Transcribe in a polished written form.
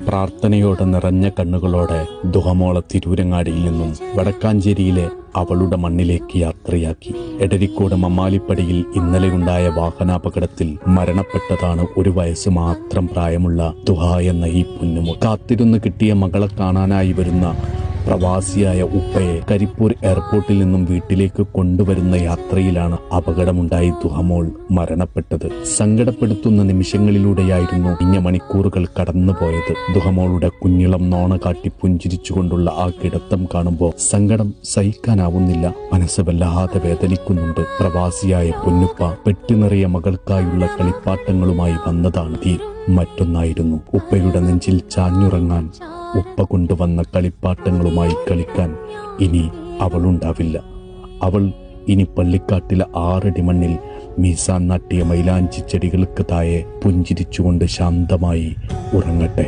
പ്രാർത്ഥനയോടെ നിറഞ്ഞ കണ്ണുകളോടെ ദുഹമോളെ തിരൂരങ്ങാടിയിൽ നിന്നും വടക്കാഞ്ചേരിയിലെ അവളുടെ മണ്ണിലേക്ക് യാത്രയാക്കി. എടരിക്കോട് മമ്മാലിപ്പടിയിൽ ഇന്നലെയുണ്ടായ വാഹനാപകടത്തിൽ മരണപ്പെട്ടതാണ് 1 വയസ്സ് മാത്രം പ്രായമുള്ള ദുഹ എന്ന ഈ പൊന്നുമോൾ. കാത്തിരുന്ന് കിട്ടിയ മകളെ കാണാനായി വരുന്ന പ്രവാസിയായ ഉപ്പയെ കരിപ്പൂർ എയർപോർട്ടിൽ നിന്നും വീട്ടിലേക്ക് കൊണ്ടുവരുന്ന യാത്രയിലാണ് അപകടമുണ്ടായി ദുഹമോൾ മരണപ്പെട്ടത്. സങ്കടപ്പെടുത്തുന്ന നിമിഷങ്ങളിലൂടെയായിരുന്നു ഇഞ്ഞ മണിക്കൂറുകൾ കടന്നുപോയത്. ദുഹമോളുടെ കുഞ്ഞിളം നോണ കാട്ടി പുഞ്ചിരിച്ചുകൊണ്ടുള്ള ആ കിടത്തം കാണുമ്പോൾ സങ്കടം സഹിക്കാനാവുന്നില്ല. മനസ്സ് വല്ലാതെ വേദനിക്കുന്നുണ്ട്. പ്രവാസിയായ പൊന്നുപ്പ പെട്ടിനിറയ മകൾക്കായുള്ള കളിപ്പാട്ടങ്ങളുമായി വന്നതാണ് മറ്റൊന്നായിരുന്നു. ഉപ്പയുടെ നെഞ്ചിൽ ചാഞ്ഞുറങ്ങാൻ, ഉപ്പ കൊണ്ടുവന്ന കളിപ്പാട്ടങ്ങളുമായി കളിക്കാൻ ഇനി അവളുണ്ടാവില്ല. അവൾ ഇനി പള്ളിക്കാട്ടിലെ 6 അടി മണ്ണിൽ മീസാൻ നാട്ടിയ മൈലാഞ്ചി ചെടികൾക്ക് താഴെ പുഞ്ചിരിച്ചുകൊണ്ട് ശാന്തമായി ഉറങ്ങട്ടെ.